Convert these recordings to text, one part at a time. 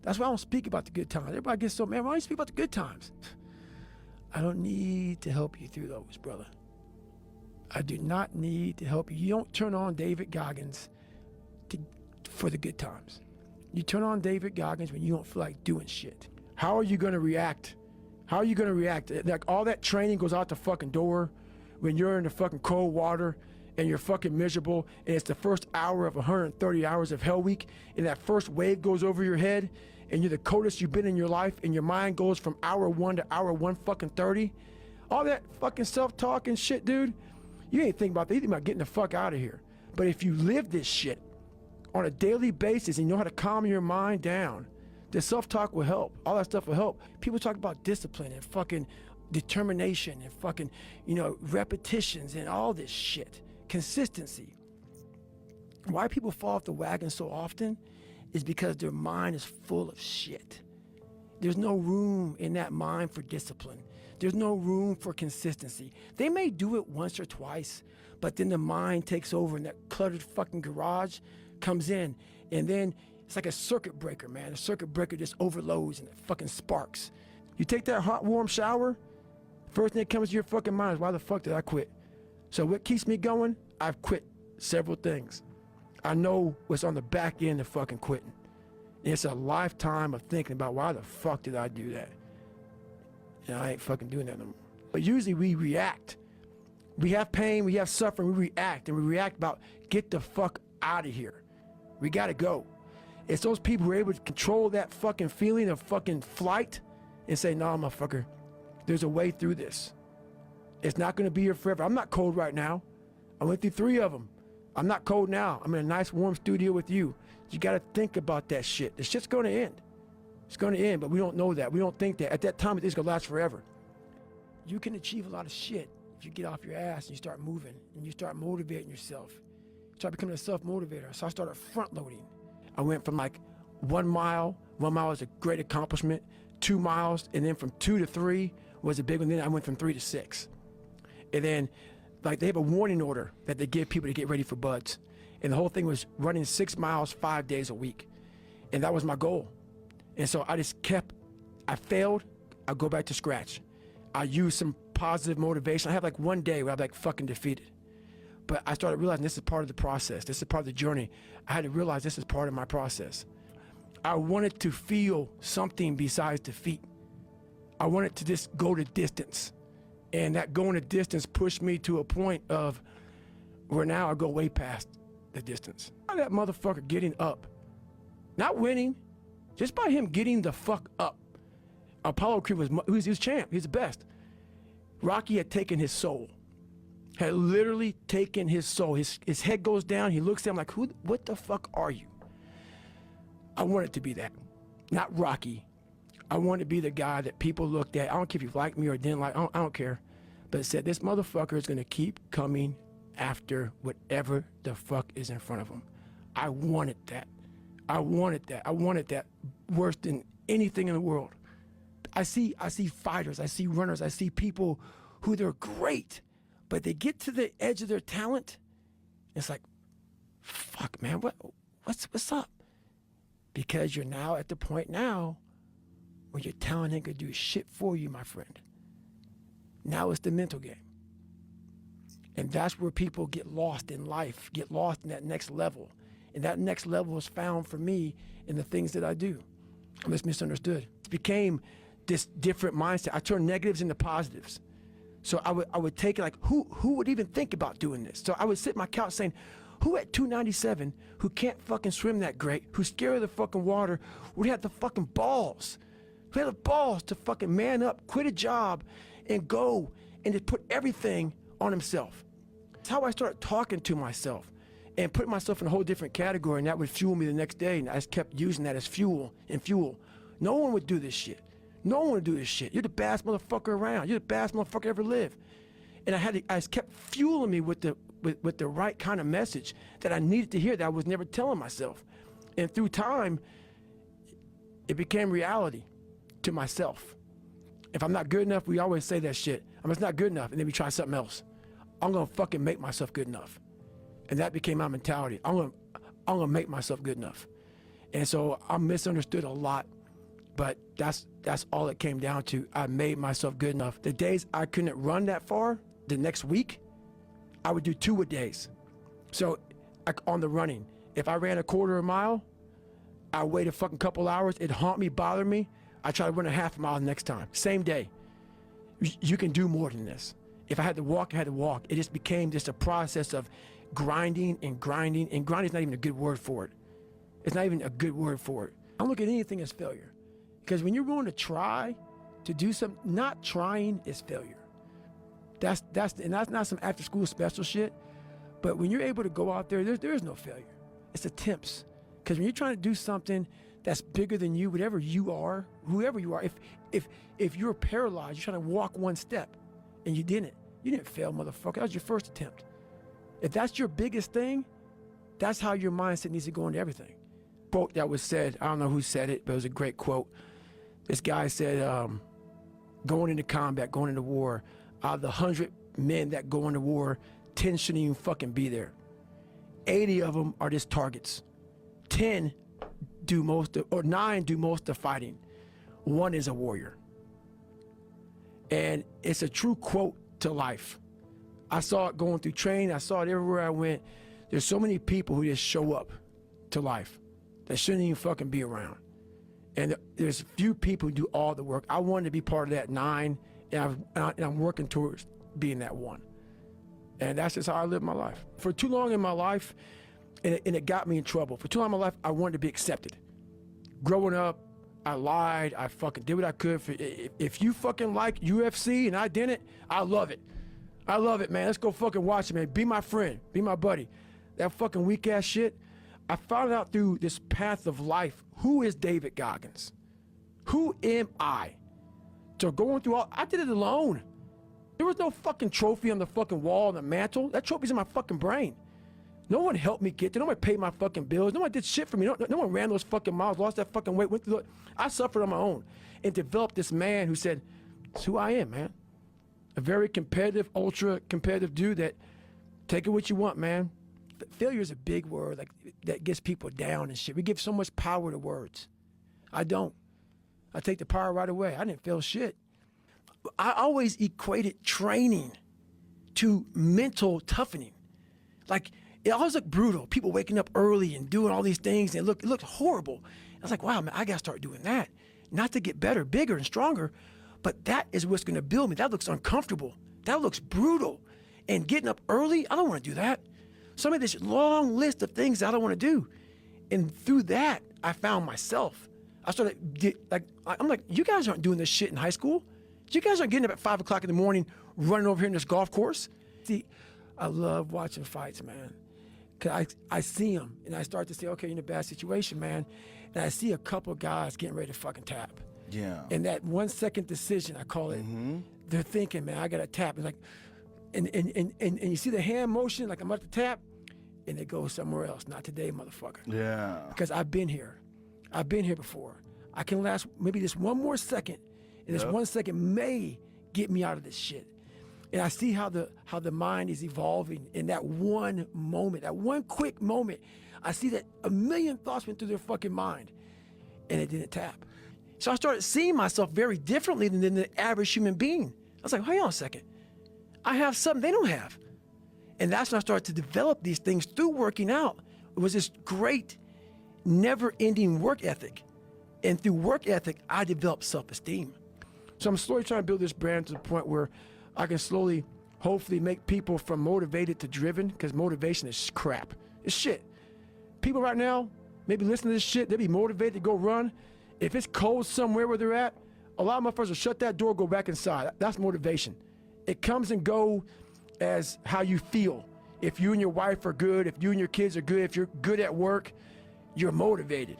That's why I don't speak about the good times. Everybody gets so mad. Why don't you speak about the good times? I don't need to help you through those, brother. I do not need to help you. You don't turn on David Goggins for the good times. You turn on David Goggins when you don't feel like doing shit. How are you going to react? How are you going to react? Like, all that training goes out the fucking door when you're in the fucking cold water and you're fucking miserable, and it's the first hour of 130 hours of Hell Week, and that first wave goes over your head, and you're the coldest you've been in your life, and your mind goes from hour 1 to hour 130. All that fucking self-talk and shit, dude, you ain't thinking about that. You think about getting the fuck out of here. But if you live this shit on a daily basis and you know how to calm your mind down, the self-talk will help. All that stuff will help. People talk about discipline and fucking determination and fucking, repetitions and all this shit. Consistency. Why people fall off the wagon so often is because their mind is full of shit. There's no room in that mind for discipline. There's no room for consistency. They may do it once or twice, but then the mind takes over and that cluttered fucking garage comes in, and then it's like a circuit breaker, man. A circuit breaker just overloads and it fucking sparks. You take that hot, warm shower, first thing that comes to your fucking mind is, why the fuck did I quit? So what keeps me going? I've quit several things. I know what's on the back end of fucking quitting. And it's a lifetime of thinking about, why the fuck did I do that? And I ain't fucking doing that no more. But usually we react. We have pain, we have suffering, we react. And we react about, get the fuck out of here. We gotta go. It's those people who are able to control that fucking feeling of fucking flight and say, no, motherfucker, there's a way through this. It's not gonna be here forever. I'm not cold right now. I went through 3 of them. I'm not cold now. I'm in a nice warm studio with you. You gotta think about that shit. The shit's gonna end. It's gonna end, but we don't know that. We don't think that. At that time, it's gonna last forever. You can achieve a lot of shit if you get off your ass and you start moving and you start motivating yourself. You start becoming a self-motivator. So I started front loading. I went from like 1 mile. 1 mile was a great accomplishment. 2 miles, and then from 2 to 3 was a big one. Then I went from 3 to 6. And then, like, they have a warning order that they give people to get ready for buds. And the whole thing was running 6 miles 5 days a week. And that was my goal. And so I failed, I go back to scratch. I use some positive motivation. I have like 1 day where I'm like fucking defeated. But I started realizing this is part of the process. This is part of the journey. I had to realize this is part of my process. I wanted to feel something besides defeat. I wanted to just go the distance. And that going the distance pushed me to a point of where now I go way past the distance. That motherfucker getting up, not winning, just by him getting the fuck up. Apollo Creed was champ. He's the best. Rocky had taken his soul, had literally taken his soul. His head goes down. He looks at him like, what the fuck are you? I wanted to be that, not Rocky. I wanted to be the guy that people looked at. I don't care if you liked me or didn't like. I don't care. But it said, this motherfucker is gonna keep coming after whatever the fuck is in front of him. I wanted that. I wanted that. I wanted that worse than anything in the world. I see fighters, I see runners, I see people who they're great, but they get to the edge of their talent. It's like, fuck, man, what's up? Because you're now at the point now where your talent ain't gonna do shit for you, my friend. Now it's the mental game. And that's where people get lost in life, get lost in that next level. And that next level is found for me in the things that I do. I'm just misunderstood. It became this different mindset. I turned negatives into positives. So I would take it like, who would even think about doing this? So I would sit on my couch saying, who at 297, who can't fucking swim that great, who's scared of the fucking water, would have the fucking balls? Who had the balls to fucking man up, quit a job, and go and just put everything on himself? That's how I started talking to myself and putting myself in a whole different category, and that would fuel me the next day, and I just kept using that as fuel and fuel. No one would do this shit. No one would do this shit. You're the baddest motherfucker around. You're the baddest motherfucker ever lived. And I just kept fueling me with the right kind of message that I needed to hear that I was never telling myself. And through time, it became reality to myself. If I'm not good enough, we always say that shit. I'm just not good enough, and then we try something else. I'm gonna fucking make myself good enough. And that became my mentality. I'm gonna make myself good enough. And so I'm misunderstood a lot, but that's all it came down to. I made myself good enough. The days I couldn't run that far, the next week, I would do 2-a-days. So on the running, if I ran a quarter of a mile, I wait a fucking couple hours, it'd haunt me, bother me. I try to run a half a mile the next time, same day. You can do more than this. If I had to walk, I had to walk. It just became just a process of grinding and grinding, and grinding is not even a good word for it. It's not even a good word for it. I don't look at anything as failure. Because when you're willing to try to do something, not trying is failure. That's not some after school special shit. But when you're able to go out there, there is no failure. It's attempts. Because when you're trying to do something that's bigger than you, whatever you are, whoever you are, if you're paralyzed, you're trying to walk one step and you didn't fail, motherfucker. That was your first attempt. If that's your biggest thing, that's how your mindset needs to go into everything. Quote that was said, I don't know who said it, but it was a great quote. This guy said, going into combat, going into war, out of the 100 men that go into war, 10 shouldn't even fucking be there. 80 of them are just targets. 10 do most of, or 9 do most of fighting. 1 is a warrior. And it's a true quote to life. I saw it going through training. I saw it everywhere I went. There's so many people who just show up to life that shouldn't even fucking be around. And there's few people who do all the work. I wanted to be part of that 9, and I'm working towards being that 1. And that's just how I live my life. For too long in my life, and it got me in trouble. For too long in my life, I wanted to be accepted. Growing up, I lied. I fucking did what I could. If you fucking like UFC and I didn't, I love it. I love it, man. Let's go fucking watch it, man. Be my friend. Be my buddy. That fucking weak ass shit. I found out through this path of life, who is David Goggins? Who am I? So going through I did it alone. There was no fucking trophy on the fucking wall on the mantle. That trophy's in my fucking brain. No one helped me get there. No one paid my fucking bills. No one did shit for me. No one ran those fucking miles, lost that fucking weight, went through it. I suffered on my own and developed this man who said, it's who I am, man. A very competitive, ultra competitive dude that take it what you want, man. Failure is a big word that gets people down and shit. We give so much power to words. I don't. I take the power right away. I didn't fail shit. I always equated training to mental toughening. Like, it always looked brutal. People waking up early and doing all these things, and it looked horrible. I was like, wow, man, I got to start doing that. Not to get better, bigger, and stronger, but that is what's going to build me. That looks uncomfortable. That looks brutal. And getting up early, I don't want to do that. So I made this long list of things that I don't want to do. And through that, I found myself. I started, I'm like, you guys aren't doing this shit in high school. You guys aren't getting up at 5 o'clock in the morning, running over here in this golf course. See, I love watching fights, man. Cause I see them, and I start to say, okay, you're in a bad situation, man. And I see a couple of guys getting ready to fucking tap. Yeah. And that 1 second decision, I call it, they're thinking, man, I got to tap. And like, and you see the hand motion, like I'm about to tap, and it goes somewhere else. Not today, motherfucker. Yeah. Because I've been here. I've been here before. I can last maybe just 1 more second, and this 1 second may get me out of this shit. And I see how the mind is evolving in that one moment, that one quick moment. I see that a million thoughts went through their fucking mind, and it didn't tap. So I started seeing myself very differently than the average human being. I was like, hold on a second. I have something they don't have. And that's when I started to develop these things through working out. It was this great, never-ending work ethic. And through work ethic, I developed self-esteem. So I'm slowly trying to build this brand to the point where I can slowly, hopefully, make people from motivated to driven, because motivation is crap. It's shit. People right now, maybe listen to this shit, they'll be motivated to go run. If it's cold somewhere where they're at, a lot of motherfuckers will shut that door, go back inside. That's motivation. It comes and go as how you feel. If you and your wife are good, if you and your kids are good, if you're good at work, you're motivated.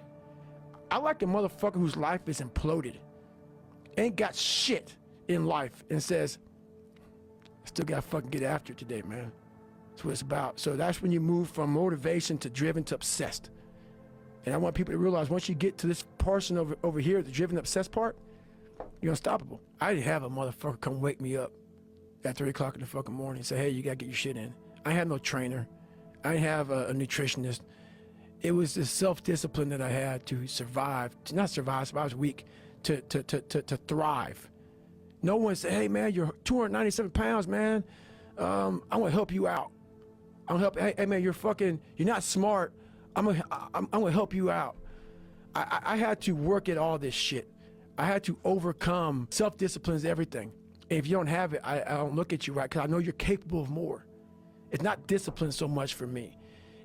I like a motherfucker whose life is imploded, ain't got shit in life, and says, I still gotta fucking get after it today, man. That's what it's about. So that's when you move from motivation to driven to obsessed. And I want people to realize once you get to this portion over here, the driven obsessed part, you're unstoppable. I didn't have a motherfucker come wake me up at 3 o'clock in the fucking morning and say, hey, you gotta get your shit in. I had no trainer. I didn't have a nutritionist. It was the self-discipline that I had to survive, to not survive, I was weak, to thrive. No one said, hey man, you're 297 pounds, man. I'm gonna help you out. I'm gonna help, hey man, you're not smart. I'm gonna help you out. I had to work at all this shit. I had to overcome. Self-discipline is everything. And if you don't have it, I don't look at you right, because I know you're capable of more. It's not discipline so much for me.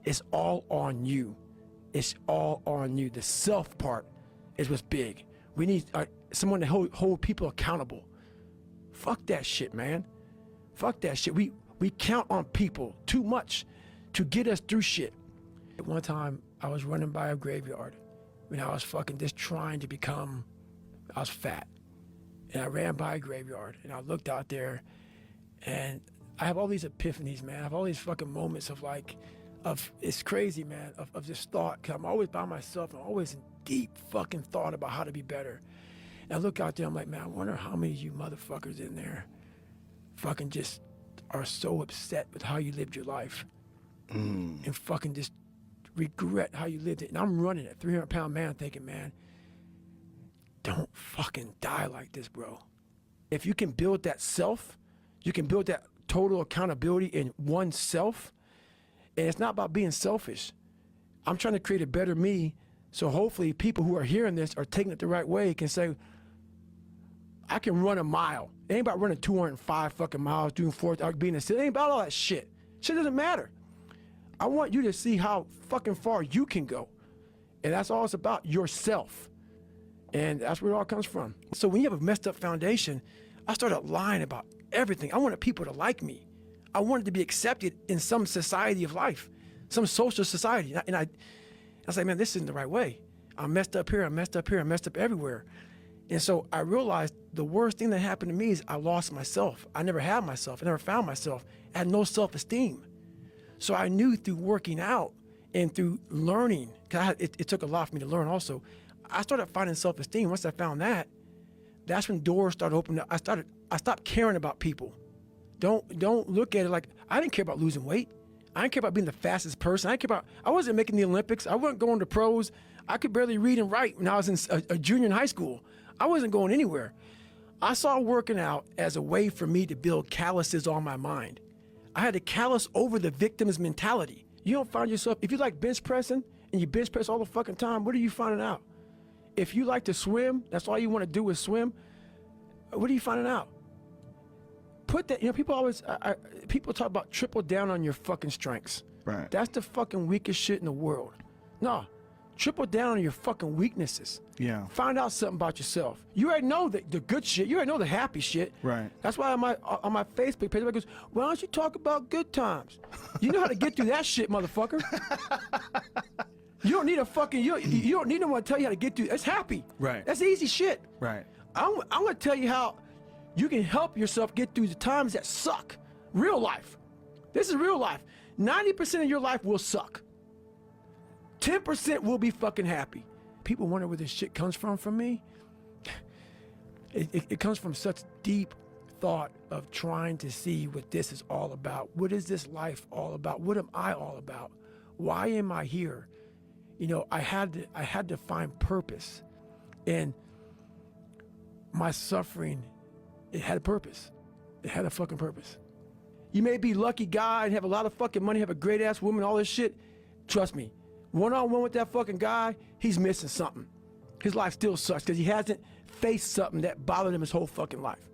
It's all on you. It's all on you. The self part is what's big. We need someone to hold people accountable. Fuck that shit, man. Fuck that shit. We count on people too much to get us through shit. At one time, I was running by a graveyard when I was fucking just trying to become, I was fat. And I ran by a graveyard and I looked out there and I have all these epiphanies, man. I have all these fucking moments of like, it's crazy, man, of this thought. Cause I'm always by myself. I'm always in deep fucking thought about how to be better. And I look out there, I'm like, man, I wonder how many of you motherfuckers in there fucking just are so upset with how you lived your life and fucking just regret how you lived it. And I'm running at 300-pound man thinking, man, don't fucking die like this, bro. If you can build that self, you can build that total accountability in oneself. And it's not about being selfish. I'm trying to create a better me, so hopefully people who are hearing this are taking it the right way, can say, I can run a mile. It ain't about running 205 fucking miles, doing 4, being a city. It ain't about all that shit. Shit doesn't matter. I want you to see how fucking far you can go. And that's all it's about, yourself. And that's where it all comes from. So when you have a messed up foundation, I started lying about everything. I wanted people to like me. I wanted to be accepted in some society of life, some social society. And I was like, man, this isn't the right way. I'm messed up here, I'm messed up here, I'm messed up everywhere. And so I realized the worst thing that happened to me is I lost myself. I never had myself, I never found myself. I had no self-esteem. So I knew through working out and through learning, because it took a lot for me to learn also, I started finding self-esteem. Once I found that, that's when doors started opening up. I stopped caring about people. Don't look at it like, I didn't care about losing weight. I didn't care about being the fastest person. I wasn't making the Olympics. I wasn't going to pros. I could barely read and write when I was in a junior in high school. I wasn't going anywhere. I saw working out as a way for me to build calluses on my mind. I had to callous over the victim's mentality. You don't find yourself, if you like bench pressing and you bench press all the fucking time, what are you finding out? If you like to swim, that's all you want to do is swim, what are you finding out? Put that, people talk about triple down on your fucking strengths. Right. That's the fucking weakest shit in the world. No, triple down on your fucking weaknesses. Yeah. Find out something about yourself. You already know the good shit. You already know the happy shit. Right. That's why on my Facebook page, everybody goes, why don't you talk about good times? You know how to get through that shit, motherfucker. You don't need a fucking, you don't need no one to tell you how to get through. It's happy. Right. That's easy shit. Right. I'm going to tell you how you can help yourself get through the times that suck. Real life. This is real life. 90% of your life will suck. 10% will be fucking happy. People wonder where this shit comes from me. It comes from such deep thought of trying to see what this is all about. What is this life all about? What am I all about? Why am I here? You know, I had to find purpose. And my suffering, it had a purpose. It had a fucking purpose. You may be a lucky guy and have a lot of fucking money, have a great ass woman, all this shit. Trust me, one-on-one with that fucking guy, he's missing something. His life still sucks because he hasn't faced something that bothered him his whole fucking life.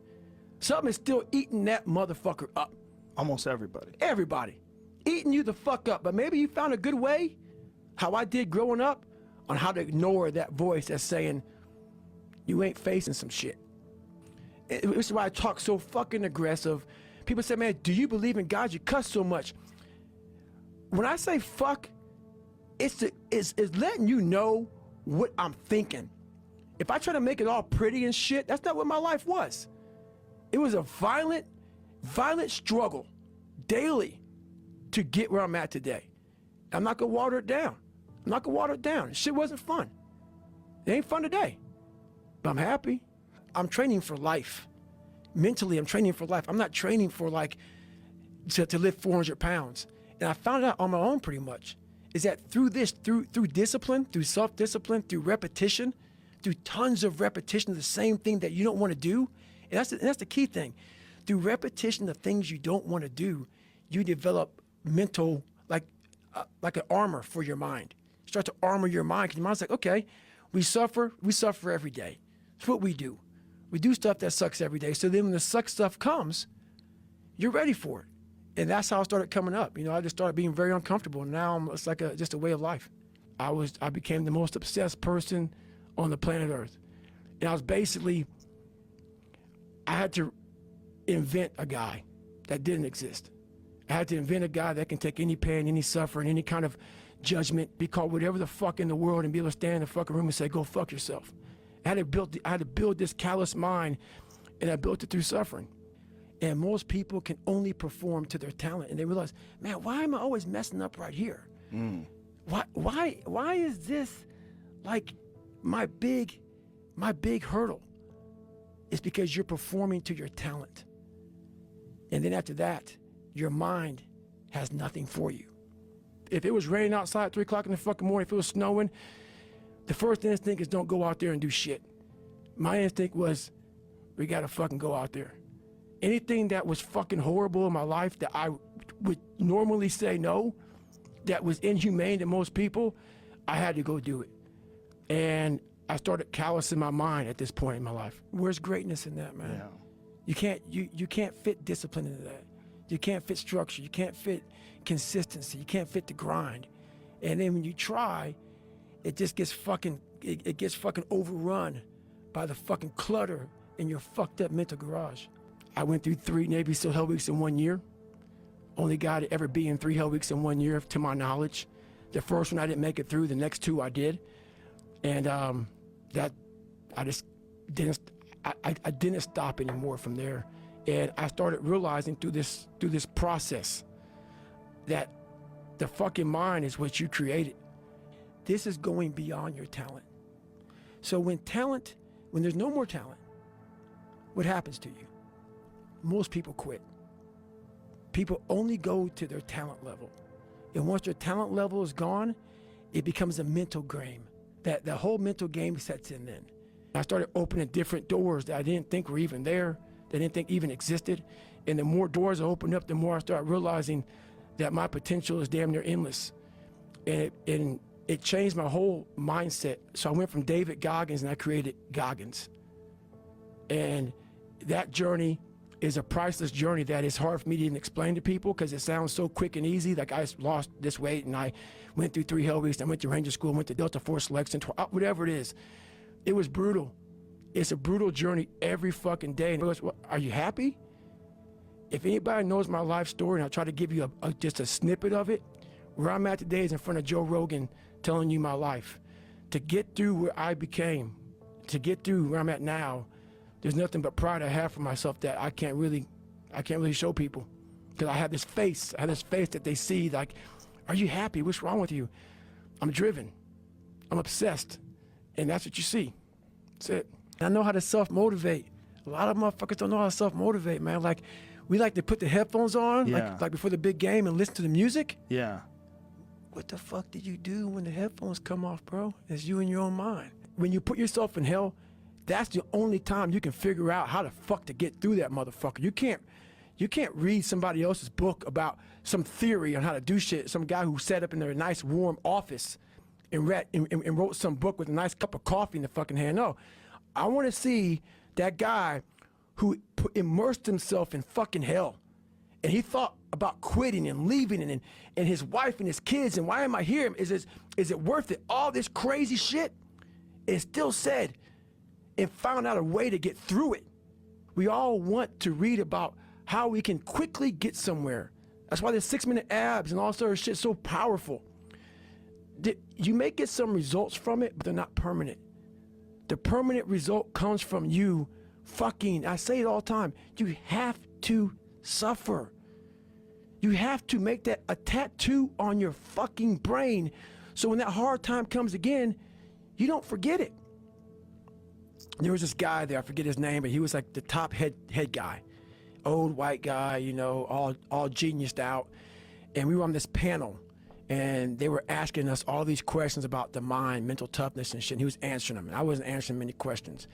Something is still eating that motherfucker up. Almost everybody. Everybody. Eating you the fuck up. But maybe you found a good way, how I did growing up, on how to ignore that voice that's saying, you ain't facing some shit. This is why I talk so fucking aggressive. People say, man, do you believe in God? You cuss so much. When I say fuck, it's letting you know what I'm thinking. If I try to make it all pretty and shit, that's not what my life was. It was a violent struggle daily to get where I'm at today. I'm not gonna water it down. I'm not gonna water it down. Shit wasn't fun. It ain't fun today, but I'm happy. I'm training for life. Mentally, I'm training for life. I'm not training for like to lift 400 pounds. And I found out on my own pretty much. is that through discipline, through self-discipline, through repetition, through tons of repetition of the same thing that you don't want to do, and that's the key thing. Through repetition of things you don't want to do, you develop mental, like an armor for your mind. You start to armor your mind, because your mind's like, okay, we suffer every day. It's what we do. We do stuff that sucks every day. So then when the suck stuff comes, you're ready for it. And that's how I started coming up. I just started being very uncomfortable. And now it's like just a way of life. I became the most obsessed person on the planet Earth. And I had to invent a guy that didn't exist. I had to invent a guy that can take any pain, any suffering, any kind of judgment, be called whatever the fuck in the world, and be able to stand in the fucking room and say, go fuck yourself. I had to build this callous mind, and I built it through suffering. And most people can only perform to their talent, and they realize, man, why am I always messing up right here? Why is this like my big hurdle? It's because you're performing to your talent. And then after that, your mind has nothing for you. If it was raining outside at 3 o'clock in the fucking morning, if it was snowing, the first instinct is don't go out there and do shit. My instinct was, we gotta fucking go out there. Anything that was fucking horrible in my life that I would normally say no, that was inhumane to most people, I had to go do it. And I started callousing my mind at this point in my life. Where's greatness in that, man? Yeah. You can't fit discipline into that. You can't fit structure. You can't fit consistency. You can't fit the grind. And then when you try, it just gets fucking overrun by the fucking clutter in your fucked up mental garage. I went through 3 Navy SEAL Hell Weeks in 1 year. Only guy to ever be in 3 Hell Weeks in 1 year, to my knowledge. The first one I didn't make it through. The next 2 I did. And that I just didn't. I didn't stop anymore from there. And I started realizing through this process that the fucking mind is what you created. This is going beyond your talent. So when there's no more talent, what happens to you? Most people quit. People only go to their talent level. And once their talent level is gone, it becomes a mental game. That the whole mental game sets in then. I started opening different doors that I didn't think were even there, that I didn't think even existed. And the more doors I opened up, the more I started realizing that my potential is damn near endless. And it changed my whole mindset. So I went from David Goggins and I created Goggins. And that journey is a priceless journey that is hard for me to even explain to people because it sounds so quick and easy. Like I lost this weight and I went through 3 Hell Weeks. I went to Ranger School, went to Delta Force Selection, whatever it is. It was brutal. It's a brutal journey every fucking day. And are you happy? If anybody knows my life story, and I'll try to give you just a snippet of it, where I'm at today is in front of Joe Rogan telling you my life. To get through where I became, to get through where I'm at now, there's nothing but pride I have for myself that I can't really show people. Because I have this face that they see like, are you happy? What's wrong with you? I'm driven. I'm obsessed. And that's what you see. That's it. I know how to self-motivate. A lot of motherfuckers don't know how to self-motivate, man. Like, we like to put the headphones on, like before the big game and listen to the music. Yeah. What the fuck did you do when the headphones come off, bro? It's you in your own mind. When you put yourself in hell, that's the only time you can figure out how the fuck to get through that motherfucker. You can't read somebody else's book about some theory on how to do shit. Some guy who sat up in their nice warm office and wrote some book with a nice cup of coffee in the fucking hand. No, I want to see that guy who immersed himself in fucking hell. And he thought about quitting and leaving and his wife and his kids. And why am I here? Is it worth it? All this crazy shit. And still said and found out a way to get through it. We all want to read about how we can quickly get somewhere. That's why the 6-minute abs and all sort of shit so powerful. You may get some results from it, but they're not permanent. The permanent result comes from you fucking, I say it all the time, you have to suffer. You have to make that a tattoo on your fucking brain so when that hard time comes again, you don't forget it. There was this guy there, I forget his name, but he was like the top head guy. Old white guy, you know, all geniused out. And we were on this panel. And they were asking us all these questions about the mind, mental toughness and shit. And he was answering them, and I wasn't answering many questions.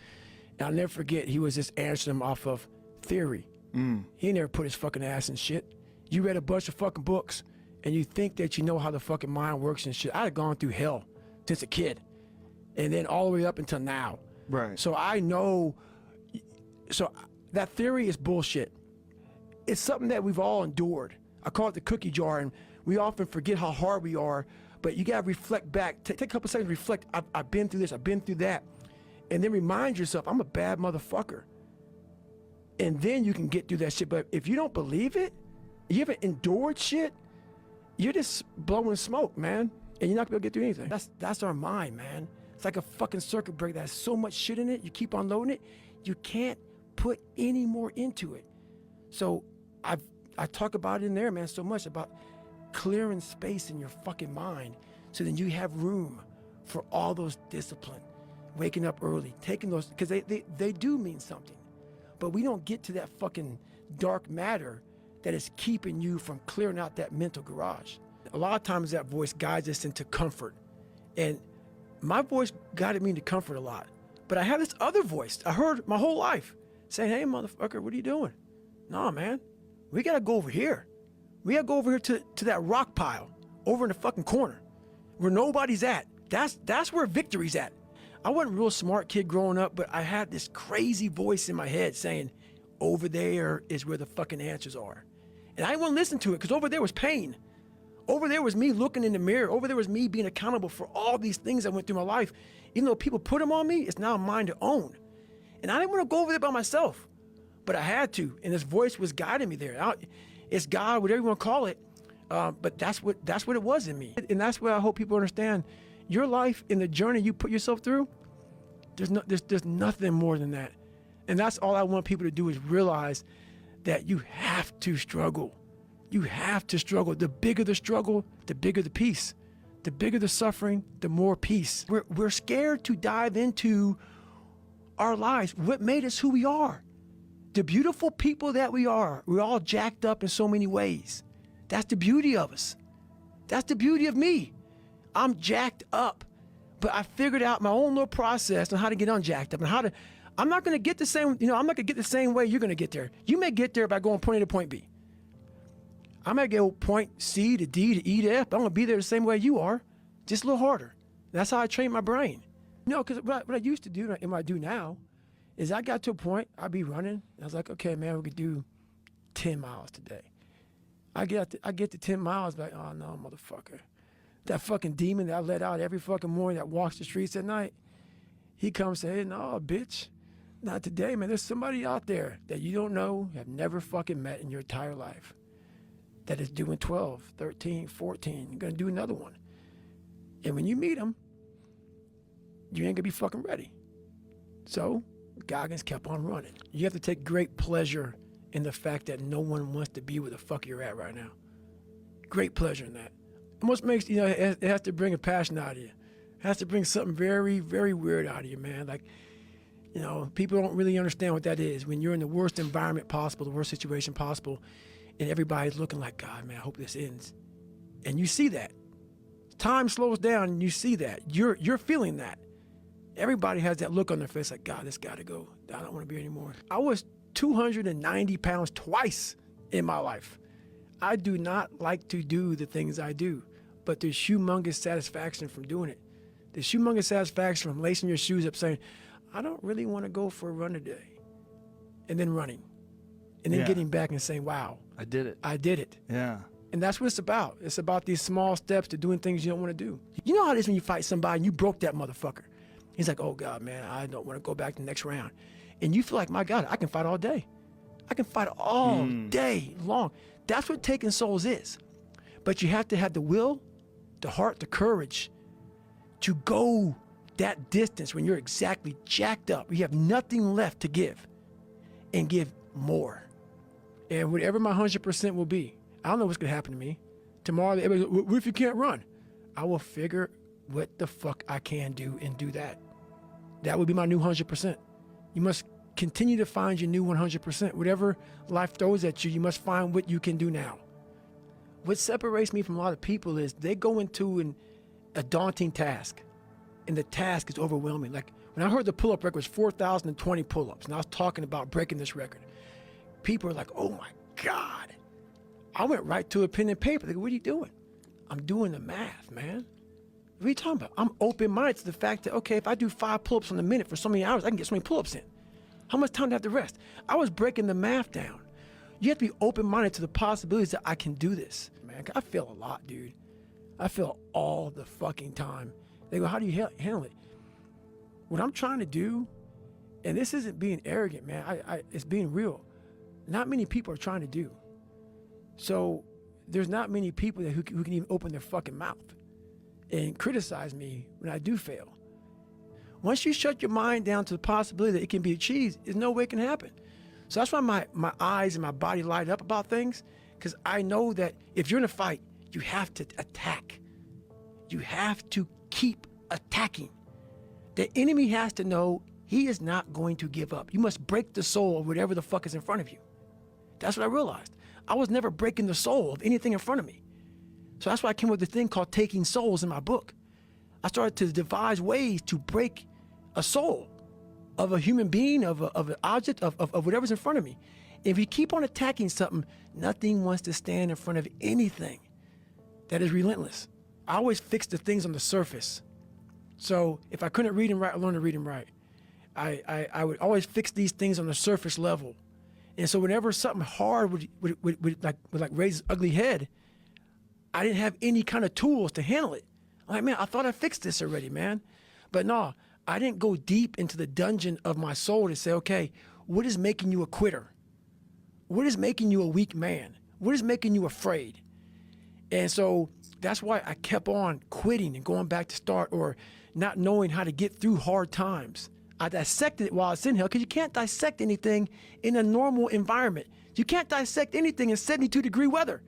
And I'll never forget, he was just answering them off of theory. He never put his fucking ass in shit. You read a bunch of fucking books, and you think that you know how the fucking mind works and shit. I had gone through hell since a kid, and then all the way up until now. Right. So I know, so that theory is bullshit. It's something that we've all endured. I call it the cookie jar, and we often forget how hard we are, but you gotta reflect back. Take a couple seconds to reflect. I've been through this, I've been through that. And then remind yourself, I'm a bad motherfucker. And then you can get through that shit. But if you don't believe it, you haven't endured shit, you're just blowing smoke, man. And you're not gonna get through anything. That's our mind, man. It's like a fucking circuit breaker that has so much shit in it, you keep unloading it, you can't put any more into it. So I talk about it in there, man, so much about clearing space in your fucking mind so then you have room for all those discipline, waking up early, taking those, because they do mean something. But we don't get to that fucking dark matter that is keeping you from clearing out that mental garage. A lot of times that voice guides us into comfort. And my voice guided me into comfort a lot. But I have this other voice I heard my whole life saying, hey, motherfucker, what are you doing? Nah, man, we gotta go over here. We gotta go over here to that rock pile over in the fucking corner where nobody's at. That's where victory's at. I wasn't a real smart kid growing up, but I had this crazy voice in my head saying, over there is where the fucking answers are. And I didn't want to listen to it because over there was pain. Over there was me looking in the mirror. Over there was me being accountable for all these things I went through my life. Even though people put them on me, it's now mine to own. And I didn't want to go over there by myself, but I had to. And this voice was guiding me there. It's God, whatever you want to call it. But that's what it was in me. And that's what I hope people understand. Your life and the journey you put yourself through, there's nothing more than that. And that's all I want people to do is realize that you have to struggle. You have to struggle. The bigger the struggle, the bigger the peace. The bigger the suffering, the more peace. We're scared to dive into our lives. What made us who we are? The beautiful people that we are. We're all jacked up in so many ways. That's the beauty of us. That's the beauty of me. I'm jacked up, but I figured out my own little process on how to get unjacked up and how to, I'm not going to get the same, I'm not going to get the same way you're going to get there. You may get there by going point A to point B. I might go point C to D to E to F, but I'm going to be there the same way you are, just a little harder. That's how I train my brain. No, because what I used to do and what I do now is I got to a point, I'd be running, and I was like, okay, man, we could do 10 miles today. I get to 10 miles, like, oh no, motherfucker. That fucking demon that I let out every fucking morning that walks the streets at night, he comes and says, hey, no, bitch, not today, man. There's somebody out there that you don't know, have never fucking met in your entire life that is doing 12, 13, 14. You're gonna do another one. And when you meet him, you ain't gonna be fucking ready. So Goggins kept on running. You have to take great pleasure in the fact that no one wants to be where the fuck you're at right now. Great pleasure in that. It most makes, it has to bring a passion out of you. It has to bring something very, very weird out of you, man. Like, people don't really understand what that is. When you're in the worst environment possible, the worst situation possible, and everybody's looking like, God, man, I hope this ends. And you see that. Time slows down and you see that. You're feeling that. Everybody has that look on their face like, God, this gotta go. I don't want to be here anymore. I was 290 pounds twice in my life. I do not like to do the things I do, but there's humongous satisfaction from doing it. There's humongous satisfaction from lacing your shoes up saying, I don't really want to go for a run today. And then running. And then getting back and saying, wow. I did it. I did it. Yeah. And that's what it's about. It's about these small steps to doing things you don't want to do. You know how it is when you fight somebody and you broke that motherfucker. He's like, oh God, man, I don't want to go back to the next round. And you feel like, my God, I can fight all day. I can fight all day long. That's what taking souls is. But you have to have the will, the heart, the courage to go that distance when you're exactly jacked up. You have nothing left to give and give more. And whatever my 100% will be, I don't know what's going to happen to me. Tomorrow, everybody's like, what if you can't run? I will figure what the fuck I can do and do that. That would be my new 100%. You must continue to find your new 100%. Whatever life throws at you, you must find what you can do now. What separates me from a lot of people is they go into a daunting task, and the task is overwhelming. Like when I heard the pull-up record was 4,020 pull-ups, and I was talking about breaking this record, people are like, oh my God. I went right to a pen and paper. Like, what are you doing? I'm doing the math, man. What are you talking about? I'm open-minded to the fact that, okay, if I do 5 pull-ups in a minute for so many hours, I can get so many pull-ups in. How much time do I have to rest? I was breaking the math down. You have to be open-minded to the possibilities that I can do this. Man, I fail a lot, dude. I fail all the fucking time. They go, how do you handle it? What I'm trying to do, and this isn't being arrogant, man. It's being real. Not many people are trying to do. So there's not many people who can even open their fucking mouth and criticize me when I do fail. Once you shut your mind down to the possibility that it can be achieved, there's no way it can happen. So that's why my eyes and my body light up about things, because I know that if you're in a fight, you have to attack. You have to keep attacking. The enemy has to know he is not going to give up. You must break the soul of whatever the fuck is in front of you. That's what I realized. I was never breaking the soul of anything in front of me. So that's why I came up with this thing called Taking Souls in my book. I started to devise ways to break a soul of a human being, of an object, of whatever's in front of me. If you keep on attacking something, nothing wants to stand in front of anything that is relentless. I always fix the things on the surface. So if I couldn't read and write, I learned to read and write. I would always fix these things on the surface level. And so whenever something hard would raise its ugly head, I didn't have any kind of tools to handle it. I'm like, man, I thought I fixed this already, man. But no, I didn't go deep into the dungeon of my soul to say, okay, what is making you a quitter? What is making you a weak man? What is making you afraid? And so that's why I kept on quitting and going back to start, or not knowing how to get through hard times. I dissected it while it's in hell, because you can't dissect anything in a normal environment. You can't dissect anything in 72-degree weather.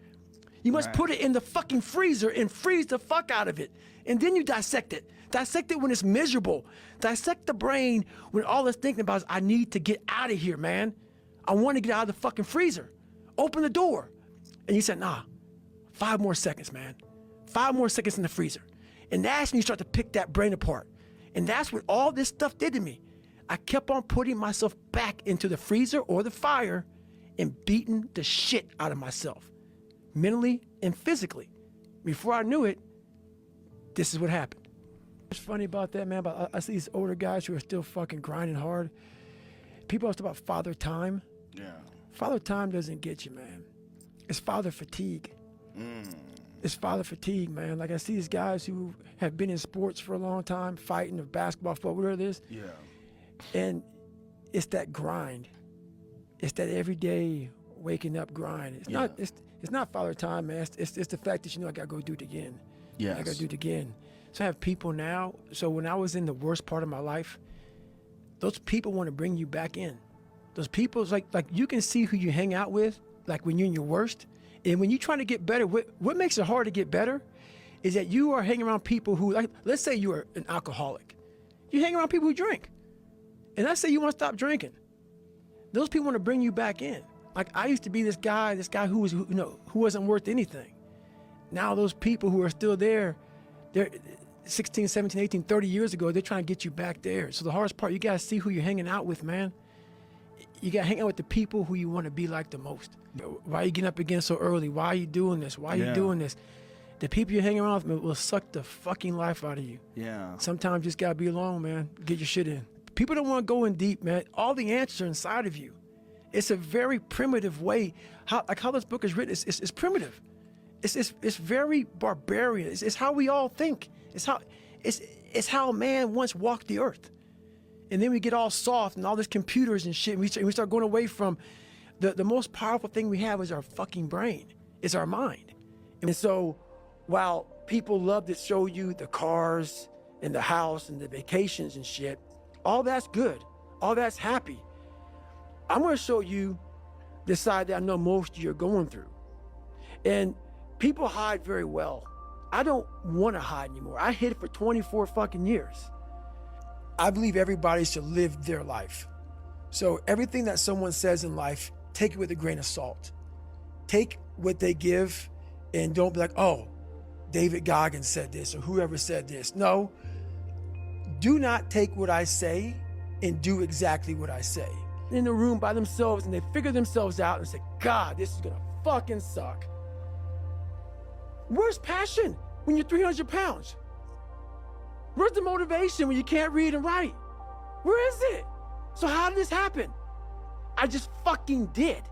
You must put it in the fucking freezer and freeze the fuck out of it. And then you dissect it. Dissect it when it's miserable. Dissect the brain when all it's thinking about is, I need to get out of here, man. I want to get out of the fucking freezer. Open the door. And you said, nah, 5 more seconds, man. 5 more seconds in the freezer. And that's when you start to pick that brain apart. And that's what all this stuff did to me. I kept on putting myself back into the freezer or the fire and beating the shit out of myself, mentally and physically. Before I knew it, this is what happened. What's funny about that, man, I see these older guys who are still fucking grinding hard. People always talk about father time. Yeah. Father time doesn't get you, man. It's father fatigue. It's father fatigue, man. Like I see these guys who have been in sports for a long time, fighting, or basketball, football, whatever it is. Yeah. And it's that grind. It's that everyday waking up grind. It's not father time, man. It's the fact that, I gotta go do it again. Yes. I gotta do it again. So I have people now. So when I was in the worst part of my life, those people want to bring you back in. Those people, like you can see who you hang out with, like when you're in your worst. And when you're trying to get better, what makes it hard to get better is that you are hanging around people who, like, let's say you are an alcoholic. You hang around people who drink. And let's say you want to stop drinking. Those people want to bring you back in. Like, I used to be this guy who wasn't worth anything. Now those people who are still there, they're 16, 17, 18, 30 years ago, they're trying to get you back there. So the hardest part, you got to see who you're hanging out with, man. You got to hang out with the people who you want to be like the most. Why are you getting up again so early? Why are you doing this? Why are you doing this? The people you're hanging around with will suck the fucking life out of you. Yeah. Sometimes you just got to be alone, man. Get your shit in. People don't want to go in deep, man. All the answers are inside of you. It's a very primitive way. How this book is written, it's primitive. It's very barbarian. It's how we all think. It's how man once walked the earth. And then we get all soft and all this computers and shit. And we start going away from the most powerful thing we have is our fucking brain. It's our mind. And so while people love to show you the cars and the house and the vacations and shit, all that's good. All that's happy. I'm going to show you the side that I know most of you are going through. And people hide very well. I don't want to hide anymore. I hid for 24 fucking years. I believe everybody should live their life. So everything that someone says in life, take it with a grain of salt. Take what they give And don't be like, oh, David Goggins said this or whoever said this. No, do not take what I say and do exactly what I say. In the room by themselves and they figure themselves out and say, God, this is gonna fucking suck. Where's passion when you're 300 pounds? Where's the motivation when you can't read and write? Where is it? So how did this happen? I just fucking did.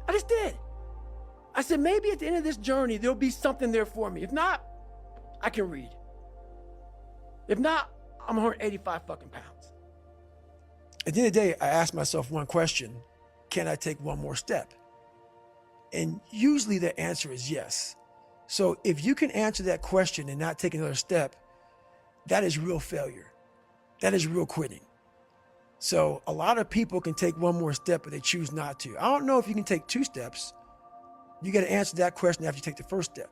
I just did. I said, maybe at the end of this journey, there'll be something there for me. If not, I can read. If not, I'm 185 fucking pounds. At the end of the day, I asked myself one question: can I take one more step? And usually the answer is yes. So if you can answer that question and not take another step, that is real failure. That is real quitting. So a lot of people can take one more step, but they choose not to. I don't know if you can take 2 steps. You got to answer that question after you take the first step.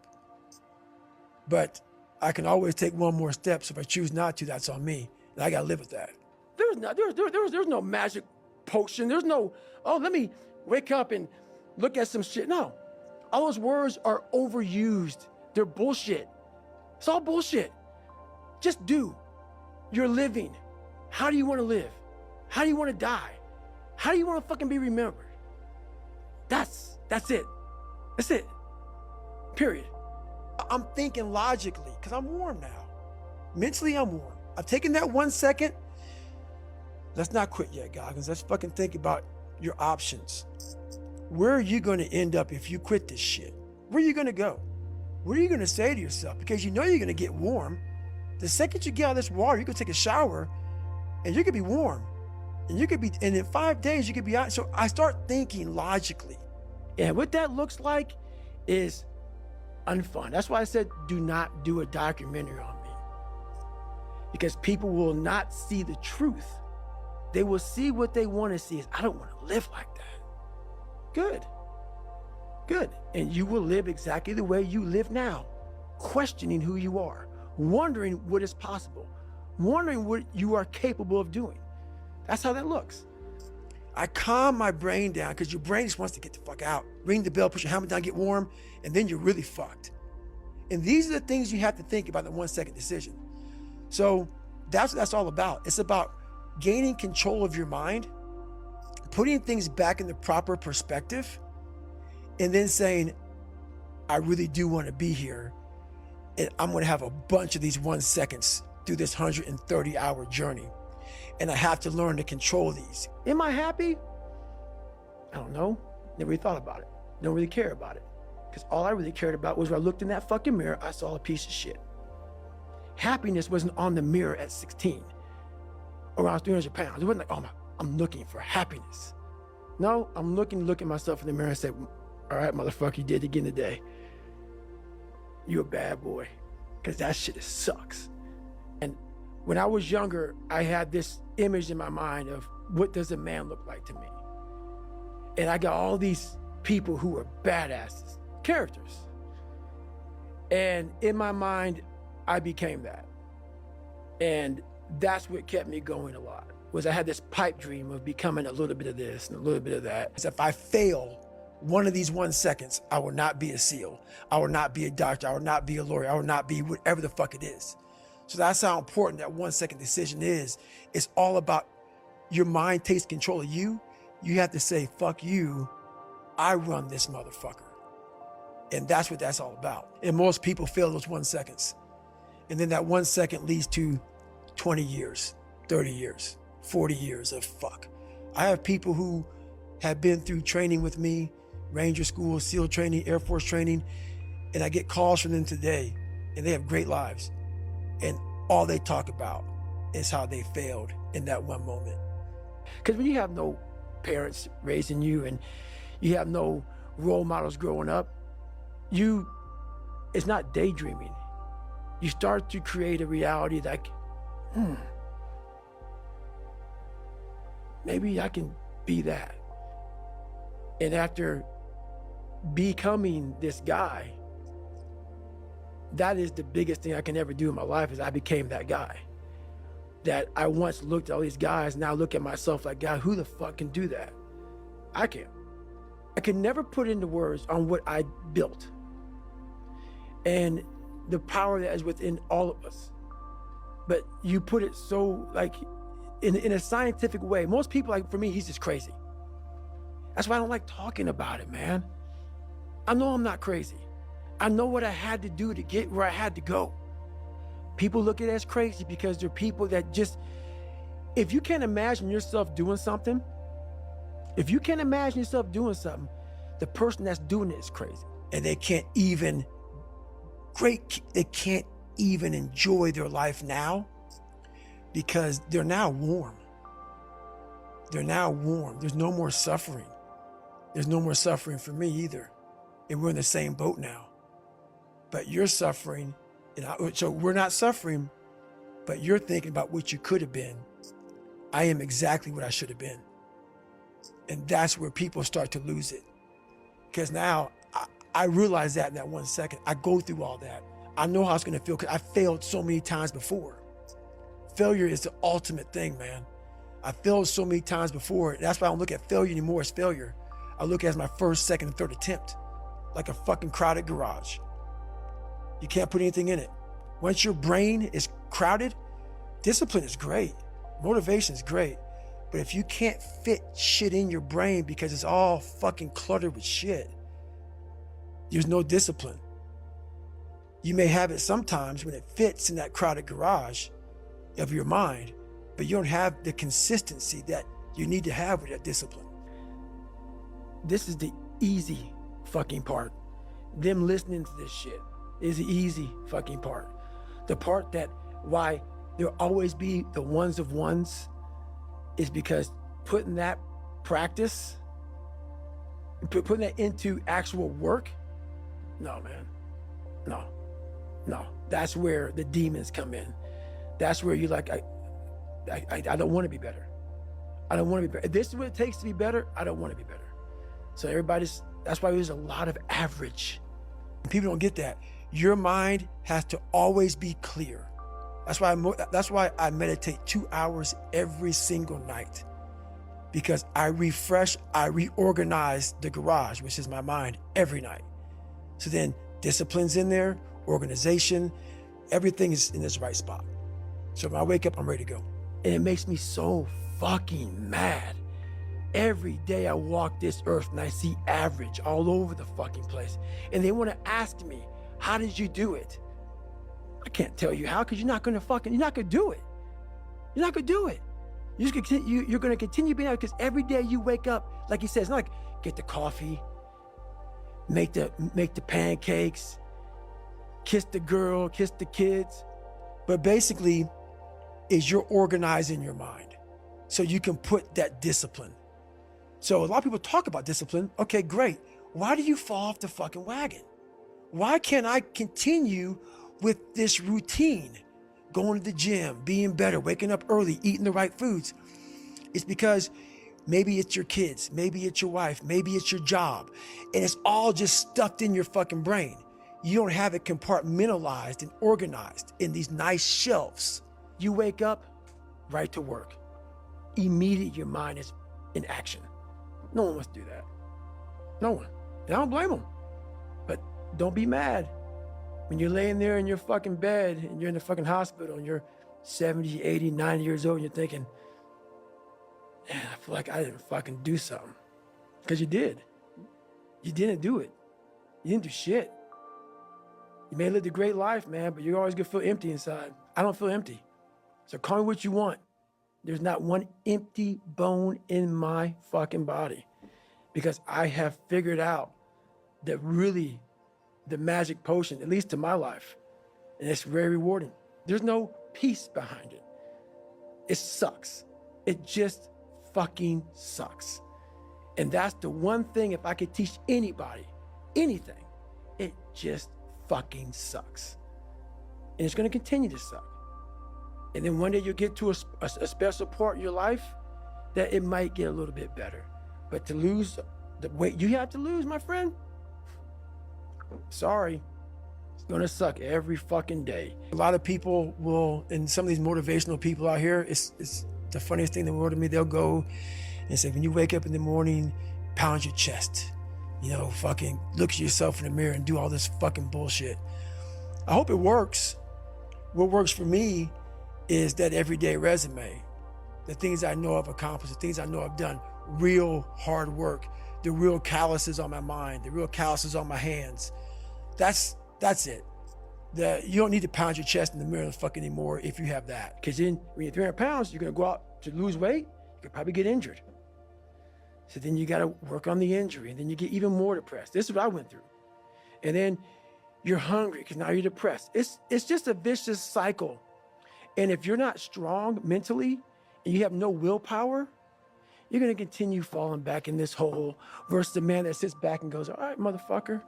But I can always take one more step. So if I choose not to, that's on me. And I got to live with that. There's no magic potion. There's no, oh, let me wake up and look at some shit. No, all those words are overused. They're bullshit. It's all bullshit. Just do. You're living. How do you want to live? How do you want to die? How do you want to fucking be remembered? That's it. That's it. Period. I'm thinking logically because I'm warm now. Mentally, I'm warm. I've taken that 1 second. Let's not quit yet, Goggins. Let's fucking think about your options. Where are you going to end up if you quit this shit? Where are you going to go? What are you going to say to yourself? Because you know you're going to get warm. The second you get out of this water, you can take a shower and you could be warm. And in 5 days, you could be out. So I start thinking logically. And what that looks like is unfun. That's why I said, do not do a documentary on me. Because people will not see the truth. They will see what they want to see. Is I don't want to live like that. Good. Good. And you will live exactly the way you live now, questioning who you are, wondering what is possible, wondering what you are capable of doing. That's how that looks. I calm my brain down because your brain just wants to get the fuck out. Ring the bell, put your helmet down, get warm, and then you're really fucked. And these are the things you have to think about in the 1 second decision. So that's what that's all about. It's about gaining control of your mind, putting things back in the proper perspective, and then saying, I really do want to be here. And I'm going to have a bunch of these 1 seconds through this 130-hour journey. And I have to learn to control these. Am I happy? I don't know. Never really thought about it. Don't really care about it. Because all I really cared about was when I looked in that fucking mirror, I saw a piece of shit. Happiness wasn't on the mirror at 16 or when I was 300 pounds. It wasn't like, oh, I'm looking for happiness. No, I'm look at myself in the mirror and say, all right, motherfucker, you did it again today. You a bad boy. Because that shit sucks. And when I was younger, I had this image in my mind of what does a man look like to me? And I got all these people who were badasses, characters. And in my mind, I became that. And that's what kept me going a lot, was I had this pipe dream of becoming a little bit of this and a little bit of that. Because if I fail one of these 1 seconds, I will not be a SEAL. I will not be a doctor. I will not be a lawyer. I will not be whatever the fuck it is. So that's how important that 1 second decision is. It's all about your mind takes control of you. You have to say, fuck you, I run this motherfucker. And that's what that's all about. And most people fail those 1 seconds. And then that 1 second leads to 20 years, 30 years, 40 years of fuck. I have people who have been through training with me, Ranger School, SEAL training, Air Force training, and I get calls from them today, and they have great lives. And all they talk about is how they failed in that one moment. Because when you have no parents raising you and you have no role models growing up, it's not daydreaming. You start to create a reality like, maybe I can be that. And after becoming this guy, that is the biggest thing I can ever do in my life, is I became that guy. That I once looked at all these guys, now I look at myself like, God, who the fuck can do that? I can't. I can never put into words on what I built. and the power that is within all of us. But you put it so like in a scientific way. Most people, like for me, he's just crazy. That's why I don't like talking about it, man. I know I'm not crazy. I know what I had to do to get where I had to go. People look at it as crazy because they're people that just, if you can't imagine yourself doing something, the person that's doing it is crazy. And they can't even enjoy their life now because they're now warm. There's no more suffering. There's no more suffering for me either. And we're in the same boat now. But you're suffering, so we're not suffering, but you're thinking about what you could have been. I am exactly what I should have been. And that's where people start to lose it. Because now I realize that in that 1 second. I go through all that. I know how it's going to feel because I failed so many times before. Failure is the ultimate thing, man. I failed so many times before. That's why I don't look at failure anymore as failure. I look at it as my first, second, and third attempt, like a fucking crowded garage. You can't put anything in it. Once your brain is crowded, discipline is great. Motivation is great. But if you can't fit shit in your brain because it's all fucking cluttered with shit, there's no discipline. You may have it sometimes when it fits in that crowded garage of your mind, but you don't have the consistency that you need to have with that discipline. This is the easy fucking part. Them listening to this shit is the easy fucking part. The part that why there'll always be the ones of ones is because putting that practice, putting that into actual work, no, man, no. That's where the demons come in. That's where you're like, I don't want to be better. I don't want to be better. If this is what it takes to be better, I don't want to be better. So that's why there's a lot of average. People don't get that. Your mind has to always be clear. That's why I meditate 2 hours every single night, because I refresh, I reorganize the garage, which is my mind, every night. So then discipline's in there, organization, everything is in this right spot. So when I wake up, I'm ready to go. And it makes me so fucking mad. Every day I walk this earth and I see average all over the fucking place. And they want to ask me, how did you do it? I can't tell you how, because you're not going to do it. You're not going to do it. You're going to continue being out, because every day you wake up, like he says, not like get the coffee, make the pancakes, kiss the girl, kiss the kids. But basically is you're organizing your mind so you can put that discipline. So a lot of people talk about discipline. Okay, great. Why do you fall off the fucking wagon? Why can't I continue with this routine, going to the gym, being better, waking up early, eating the right foods? It's because maybe it's your kids, maybe it's your wife, maybe it's your job, and it's all just stuffed in your fucking brain. You don't have it compartmentalized and organized in these nice shelves. You wake up, right to work. Immediately your mind is in action. No one wants to do that. No one. And I don't blame them. But don't be mad when you're laying there in your fucking bed and you're in the fucking hospital and you're 70, 80, 90 years old and you're thinking, man, I feel like I didn't fucking do something. Because you did. You didn't do it. You didn't do shit. You may have lived a great life, man, but you're always gonna feel empty inside. I don't feel empty. So call me what you want. There's not one empty bone in my fucking body, because I have figured out that really the magic potion, at least to my life, and it's very rewarding. There's no peace behind it. It sucks. It just fucking sucks. And that's the one thing, if I could teach anybody anything, it just fucking sucks. And it's gonna continue to suck. And then one day you'll get to a special part in your life that it might get a little bit better. But to lose the weight you have to lose, my friend, sorry, it's gonna suck every fucking day. A lot of people will, and some of these motivational people out here, it's the funniest thing in the world to me. They'll go and say, when you wake up in the morning, pound your chest, fucking look at yourself in the mirror and do all this fucking bullshit. I hope it works. What works for me is that everyday resume, the things I know I've accomplished, the things I know I've done, real hard work, the real calluses on my mind, the real calluses on my hands. That's it. You don't need to pound your chest in the mirror anymore if you have that. Because then when you're 300 pounds, you're gonna go out to lose weight, you could probably get injured. So then you gotta work on the injury, and then you get even more depressed. This is what I went through. And then you're hungry because now you're depressed. It's just a vicious cycle. And if you're not strong mentally and you have no willpower, you're gonna continue falling back in this hole versus the man that sits back and goes, all right, motherfucker.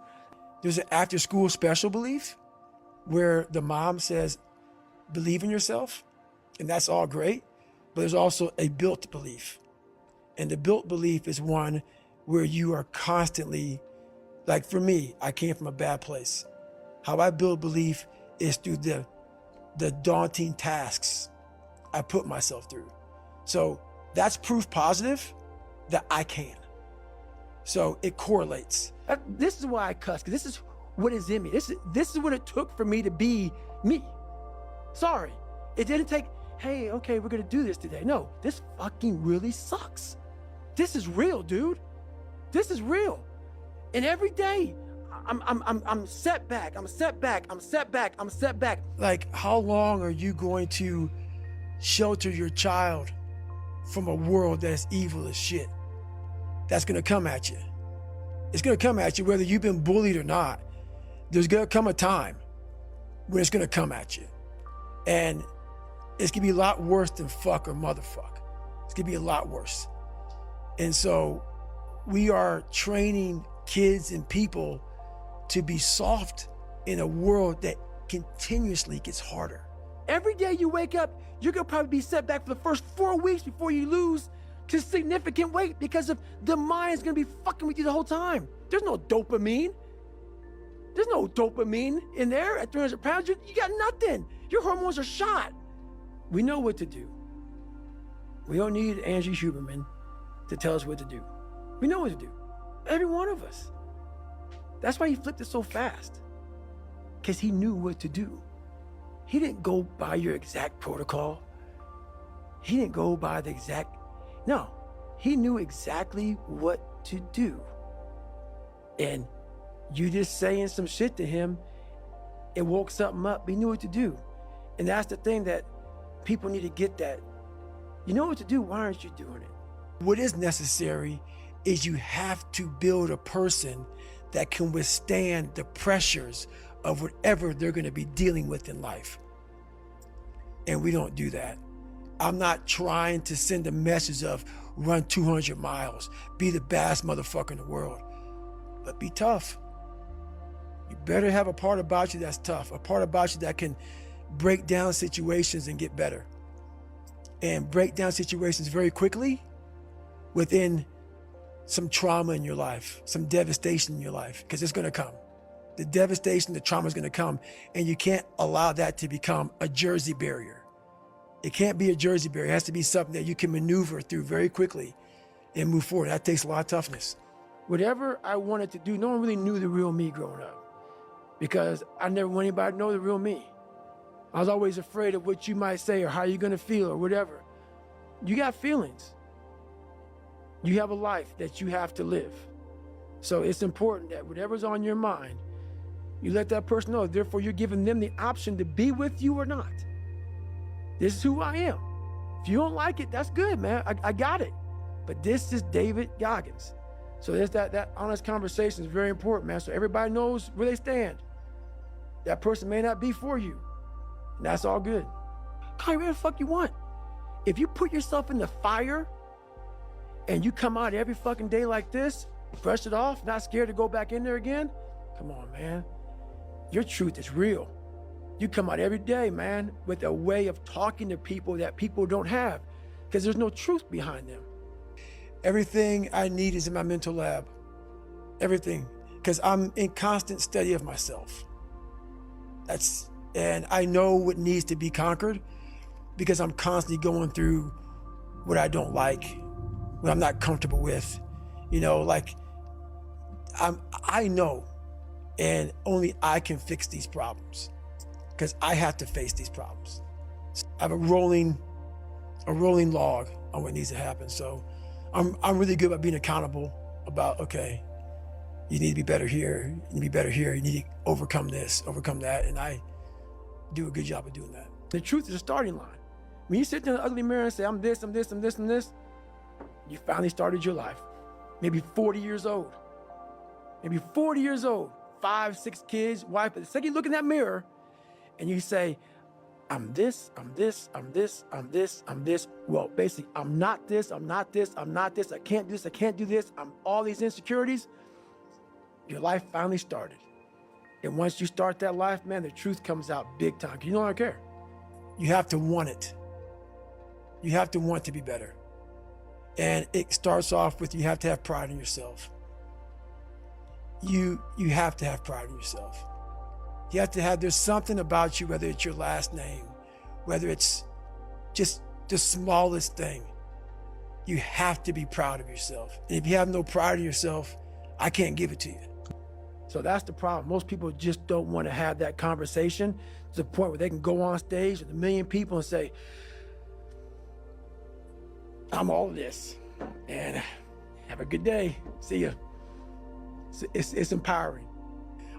There's an after school special belief where the mom says, believe in yourself, and that's all great, but there's also a built belief. And the built belief is one where you are constantly, like for me, I came from a bad place. How I build belief is through the daunting tasks I put myself through. So that's proof positive that I can. So it correlates. This is why I cuss, because this is what is in me. This is what it took for me to be me. Sorry, it didn't take, hey, okay, we're gonna do this today. No, this fucking really sucks. This is real, dude. This is real. And every day, I'm set back. Like, how long are you going to shelter your child from a world that's evil as shit? That's gonna come at you. It's gonna come at you whether you've been bullied or not. There's gonna come a time when it's gonna come at you. And it's gonna be a lot worse than fuck or motherfuck. It's gonna be a lot worse. And so we are training kids and people to be soft in a world that continuously gets harder. Every day you wake up, you're gonna probably be set back for the first 4 weeks before you lose to significant weight because of the mind's gonna be fucking with you the whole time. There's no dopamine. There's no dopamine in there at 300 pounds. You got nothing. Your hormones are shot. We know what to do. We don't need Angie Huberman to tell us what to do. We know what to do. Every one of us. That's why he flipped it so fast. Because he knew what to do. He didn't go by your exact protocol. He didn't go by the exact, no. He knew exactly what to do. And you just saying some shit to him, it woke something up. He knew what to do. And that's the thing that people need to get that. You know what to do, why aren't you doing it? What is necessary is you have to build a person that can withstand the pressures of whatever they're gonna be dealing with in life. And we don't do that. I'm not trying to send a message of run 200 miles, be the baddest motherfucker in the world, but be tough. You better have a part about you that's tough, a part about you that can break down situations and get better. And break down situations very quickly within some trauma in your life, some devastation in your life, because it's gonna come. The devastation, the trauma is gonna come, and you can't allow that to become a Jersey barrier. It can't be a Jersey barrier. It has to be something that you can maneuver through very quickly and move forward. That takes a lot of toughness. Whatever I wanted to do, no one really knew the real me growing up because I never wanted anybody to know the real me. I was always afraid of what you might say or how you're gonna feel or whatever. You got feelings. You have a life that you have to live. So it's important that whatever's on your mind, you let that person know. Therefore, you're giving them the option to be with you or not. This is who I am. If you don't like it, that's good, man. I got it. But this is David Goggins. So there's that honest conversation is very important, man. So everybody knows where they stand. That person may not be for you. And that's all good. Call me whatever the fuck you want. If you put yourself in the fire and you come out every fucking day like this, brush it off, not scared to go back in there again, come on, man. Your truth is real. You come out every day, man, with a way of talking to people that people don't have because there's no truth behind them. Everything I need is in my mental lab. Everything. Because I'm in constant study of myself. And I know what needs to be conquered because I'm constantly going through what I don't like, what I'm not comfortable with. You know, like I know, and only I can fix these problems. because I have to face these problems. I have a rolling log on what needs to happen. So I'm really good about being accountable about, okay, you need to be better here, you need to be better here, you need to overcome this, overcome that, and I do a good job of doing that. The truth is a starting line. When you sit there in the ugly mirror and say, I'm this, I'm this, I'm this, I'm this, you finally started your life. Maybe 40 years old. Maybe 40 years old, 5, 6 kids, wife, but the second you look in that mirror and you say, I'm this, I'm this, I'm this, I'm this, I'm this. Well, basically, I'm not this, I'm not this, I'm not this, I can't do this, I can't do this, I'm all these insecurities. Your life finally started. And once you start that life, man, the truth comes out big time. You don't care. You have to want it. You have to want to be better. And it starts off with, you have to have pride in yourself. You have to have pride in yourself. You have to have, there's something about you, whether it's your last name, whether it's just the smallest thing, you have to be proud of yourself. And if you have no pride in yourself, I can't give it to you. So that's the problem. Most people just don't want to have that conversation to the point where they can go on stage with 1 million people and say, I'm all this, and have a good day. See ya. It's empowering.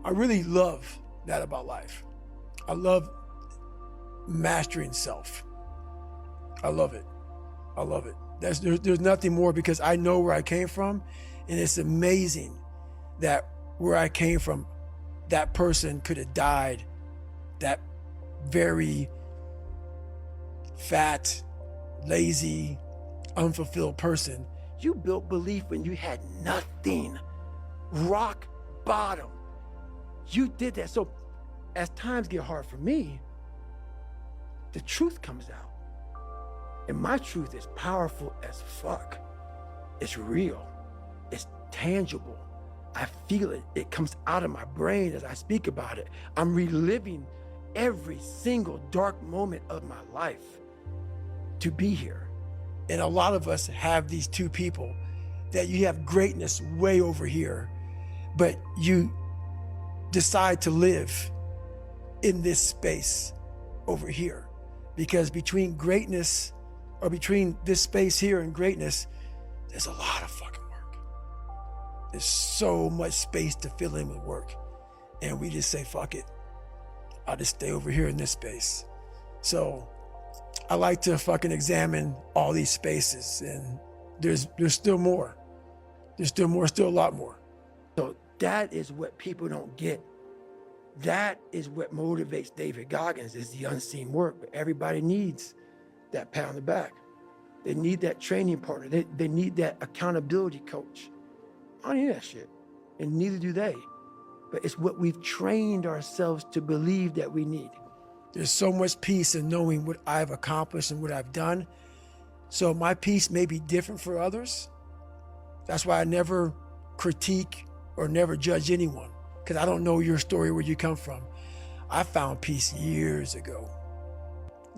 I really love that about life. I love mastering self. I love it. I love it. There's nothing more, because I know where I came from, and it's amazing that where I came from, that person could have died, that very fat, lazy, unfulfilled person. You built belief when you had nothing, rock bottom. You did that. So as times get hard for me, the truth comes out. And my truth is powerful as fuck. It's real. It's tangible. I feel it. It comes out of my brain as I speak about it. I'm reliving every single dark moment of my life to be here. And a lot of us have these two people that you have greatness way over here, but you decide to live in this space over here. Because between greatness, or between this space here and greatness, there's a lot of fucking work. There's so much space to fill in with work. And we just say, fuck it. I'll just stay over here in this space. So I like to fucking examine all these spaces, and there's still more. There's still more, still a lot more. So that is what people don't get. That is what motivates David Goggins, is the unseen work. But everybody needs that pat on the back. They need that training partner. They need that accountability coach. I don't need that shit, and neither do they. But it's what we've trained ourselves to believe that we need. There's so much peace in knowing what I've accomplished and what I've done. So my peace may be different for others. That's why I never critique or never judge anyone, because I don't know your story, where you come from. I found peace years ago.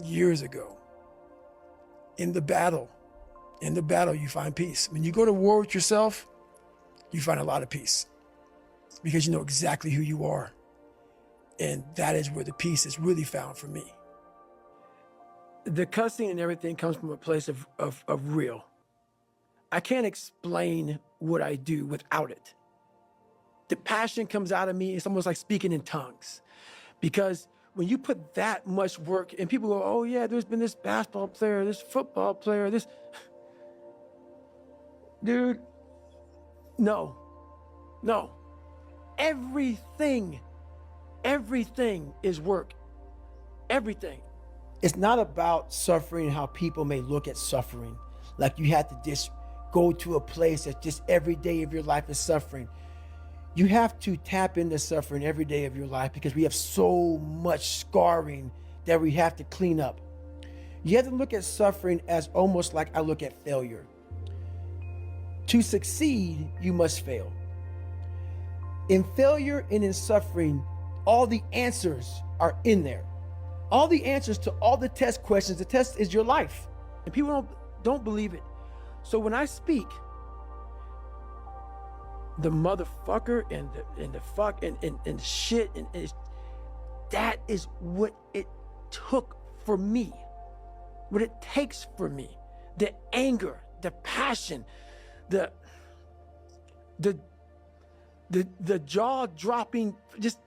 Years ago. In the battle you find peace. When you go to war with yourself, you find a lot of peace, because you know exactly who you are. And that is where the peace is really found for me. The cussing and everything comes from a place of real. I can't explain what I do without it. The passion comes out of me. It's almost like speaking in tongues. Because when you put that much work, and people go, oh yeah, there's been this basketball player, this football player, this. Dude, no. Everything is work. Everything. It's not about suffering how people may look at suffering. Like you have to just go to a place that just every day of your life is suffering. You have to tap into suffering every day of your life, because we have so much scarring that we have to clean up. You have to look at suffering as almost like I look at failure. To succeed, you must fail. In failure and in suffering, all the answers are in there. All the answers to all the test questions. The test is your life. And people don't believe it. So when I speak, the motherfucker and the fuck and shit, and that is what it took for me, what it takes for me. The anger, the passion, the jaw-dropping, just,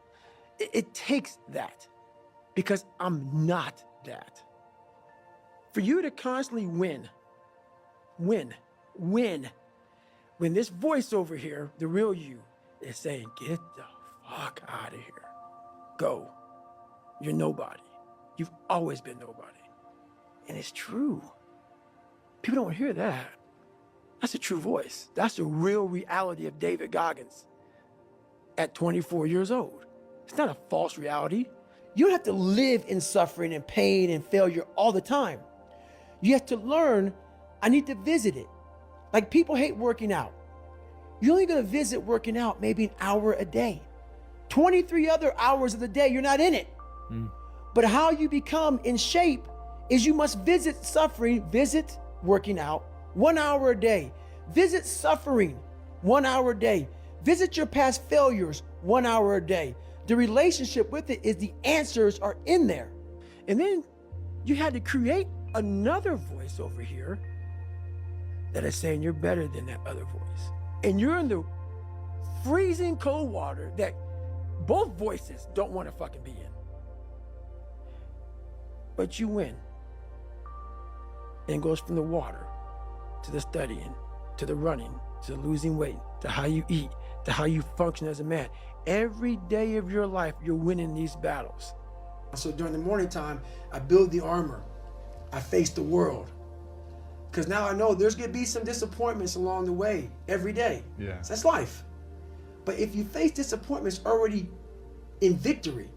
it takes that, because I'm not that. For you to constantly win, when this voice over here, the real you, is saying, get the fuck out of here. Go. You're nobody. You've always been nobody. And it's true. People don't hear that. That's a true voice. That's the real reality of David Goggins at 24 years old. It's not a false reality. You don't have to live in suffering and pain and failure all the time. You have to learn, I need to visit it. Like, people hate working out. You're only gonna visit working out maybe an hour a day. 23 other hours of the day, you're not in it. But how you become in shape is you must visit suffering, visit working out 1 hour a day. Visit suffering 1 hour a day. Visit your past failures 1 hour a day. The relationship with it is the answers are in there. And then you had to create another voice over here that is saying you're better than that other voice. And you're in the freezing cold water that both voices don't want to fucking be in. But you win. And it goes from the water to the studying, to the running, to the losing weight, to how you eat, to how you function as a man. Every day of your life, you're winning these battles. So during the morning time, I build the armor. I face the world. Because now I know there's gonna be some disappointments along the way every day. Yeah. So that's life. But if you face disappointments already in victory,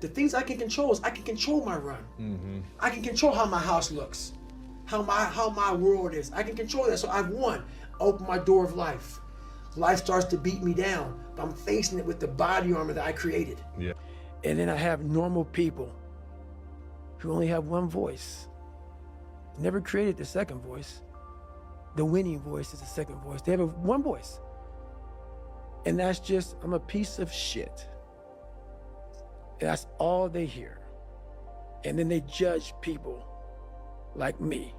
the things I can control is I can control my run. Mm-hmm. I can control how my house looks, how my world is. I can control that. So I've won. Open my door of life. Life starts to beat me down, but I'm facing it with the body armor that I created. Yeah. And then I have normal people who only have one voice. Never created the second voice. The winning voice is the second voice. They have one voice. And that's just, I'm a piece of shit. And that's all they hear. And then they judge people like me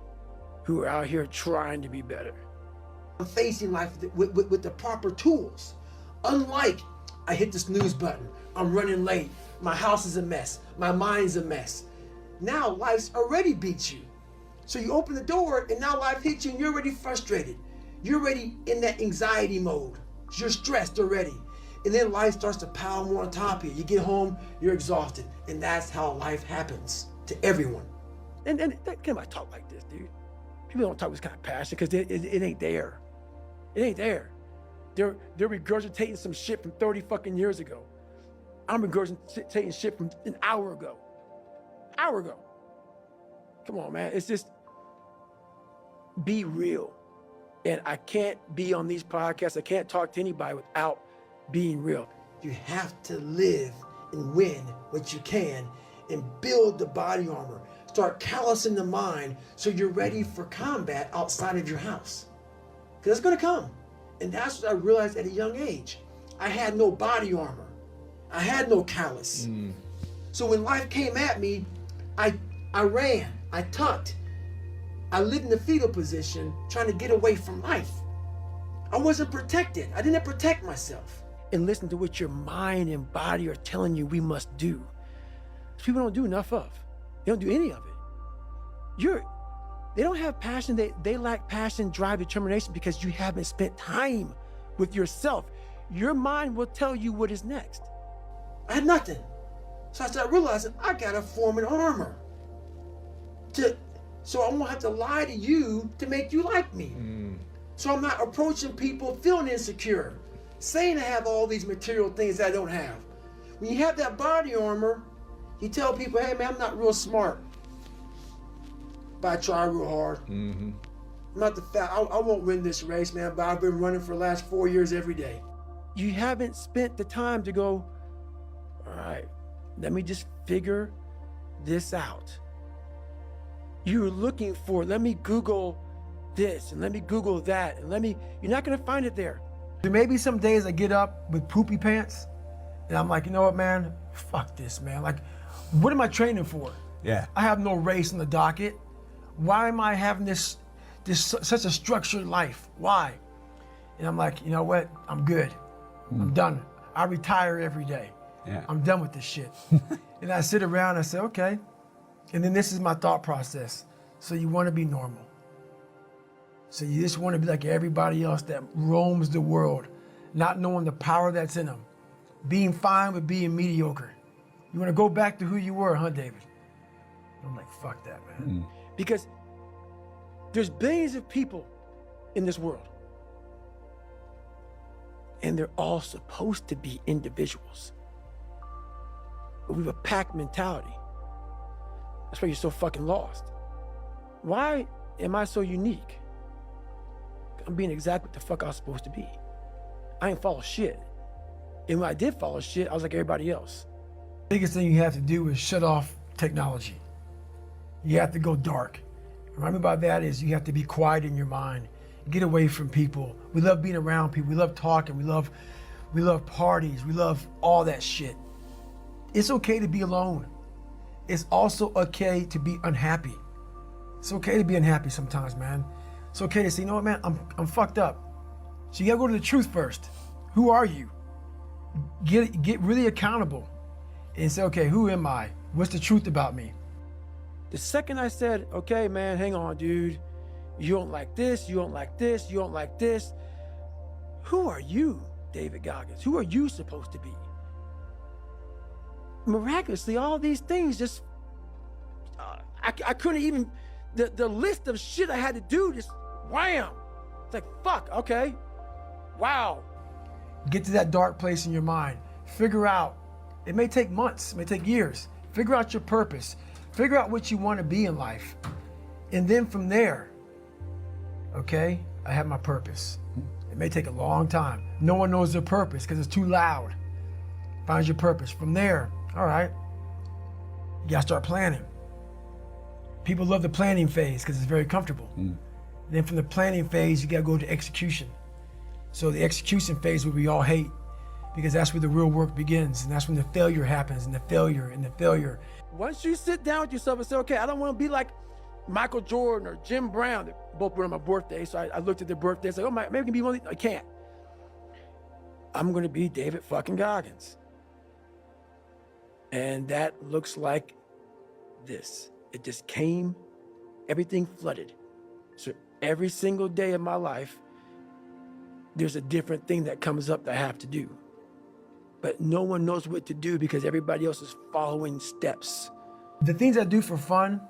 who are out here trying to be better. I'm facing life with the proper tools. Unlike, I hit the snooze button, I'm running late, my house is a mess, my mind's a mess. Now life's already beat you. So you open the door and now life hits you and you're already frustrated. You're already in that anxiety mode. You're stressed already. And then life starts to pile more on top of you. You get home, you're exhausted. And that's how life happens to everyone. And can't talk like this, dude. People don't talk with this kind of passion because it ain't there. It ain't there. They're regurgitating some shit from 30 fucking years ago. I'm regurgitating shit from an hour ago. Hour ago. Come on, man. It's just, be real. And I can't be on these podcasts, I can't talk to anybody without being real. You have to live and win what you can and build the body armor. Start callousing the mind so you're ready for combat outside of your house. Because it's gonna come. And that's what I realized at a young age. I had no body armor. I had no callus. So when life came at me, I ran, I tucked. I lived in the fetal position trying to get away from life. I wasn't protected. I didn't protect myself. And listen to what your mind and body are telling you we must do. People don't do enough of. They don't do any of it. They don't have passion. They lack passion, drive, determination because you haven't spent time with yourself. Your mind will tell you what is next. I had nothing. So I started realizing I gotta form an armor. So I won't have to lie to you to make you like me. So I'm not approaching people feeling insecure, saying I have all these material things that I don't have. When you have that body armor, you tell people, hey man, I'm not real smart, but I try real hard. I'm not the fat, I won't win this race, man, but I've been running for the last 4 years every day. You haven't spent the time to go, all right, let me just figure this out. You're looking for, let me Google this and let me Google that and you're not gonna find it there. There may be some days I get up with poopy pants And I'm like, you know what, man? Fuck this, man. Like, what am I training for? Yeah. I have no race on the docket. Why am I having this such a structured life? Why? And I'm like, you know what? I'm good. I'm done. I retire every day. Yeah. I'm done with this shit. And I sit around and I say, okay. And then this is my thought process. So you want to be normal. So you just want to be like everybody else that roams the world, not knowing the power that's in them, being fine with being mediocre. You want to go back to who you were, huh, David? I'm like, fuck that, man. Because there's billions of people in this world, and they're all supposed to be individuals. But we have a pack mentality. That's why you're so fucking lost. Why am I so unique? I'm being exactly what the fuck I was supposed to be. I ain't follow shit. And when I did follow shit, I was like everybody else. The biggest thing you have to do is shut off technology. You have to go dark. What I mean by that is you have to be quiet in your mind. Get away from people. We love being around people. We love talking. We love parties. We love all that shit. It's okay to be alone. It's also okay to be unhappy. It's okay to be unhappy sometimes, man. It's okay to say, you know what, man, I'm fucked up. So you gotta go to the truth first. Who are you? Get really accountable and say, okay, who am I? What's the truth about me? The second I said, okay, man, hang on, dude. You don't like this, you don't like this, you don't like this. Who are you, David Goggins? Who are you supposed to be? Miraculously, all these things just, I couldn't even, the list of shit I had to do just wham. It's like, fuck, okay, wow. Get to that dark place in your mind. Figure out, it may take months, it may take years. Figure out your purpose. Figure out what you want to be in life. And then from there, okay, I have my purpose. It may take a long time. No one knows their purpose because it's too loud. Find your purpose. From there, all right, you gotta start planning. People love the planning phase because it's very comfortable. Then from the planning phase, you gotta go to execution. So the execution phase, what we all hate, because that's where the real work begins, and that's when the failure happens, and the failure, and the failure. Once you sit down with yourself and say, okay, I don't want to be like Michael Jordan or Jim Brown, they both were on my birthday, so I looked at their birthdays, like, oh, maybe I can be one of these. I can't. I'm gonna be David fucking Goggins. And that looks like this. It just came, everything flooded. So every single day of my life, there's a different thing that comes up that I have to do. But no one knows what to do because everybody else is following steps. The things I do for fun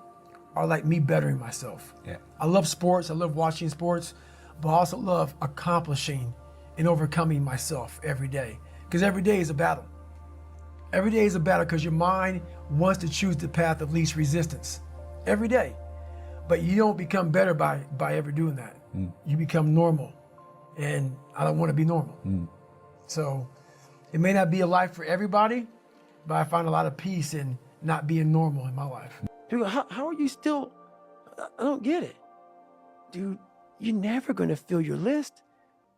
are like me bettering myself. Yeah. I love sports, I love watching sports, but I also love accomplishing and overcoming myself every day. Because every day is a battle. Every day is a battle because your mind wants to choose the path of least resistance. Every day. But you don't become better by ever doing that. You become normal. And I don't want to be normal. So it may not be a life for everybody, but I find a lot of peace in not being normal in my life. People go, how are you still, I don't get it. Dude, you're never going to fill your list,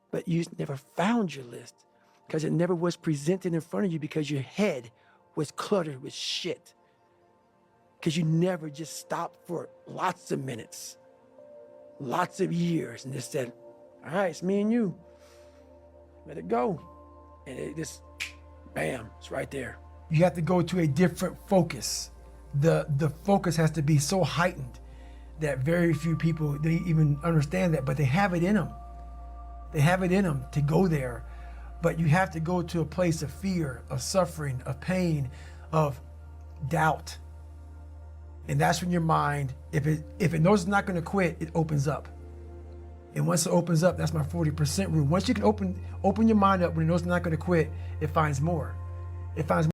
but you just never found your list because it never was presented in front of you because your head was cluttered with shit. Because you never just stopped for lots of minutes, lots of years, and just said, all right, it's me and you. Let it go. And it just, bam, it's right there. You have to go to a different focus. The focus has to be so heightened that very few people, they even understand that, but they have it in them. They have it in them to go there. But you have to go to a place of fear, of suffering, of pain, of doubt. And that's when your mind, if it knows it's not going to quit, it opens up. And once it opens up, that's my 40% rule. Once you can open your mind up when it knows it's not going to quit, it finds more. It finds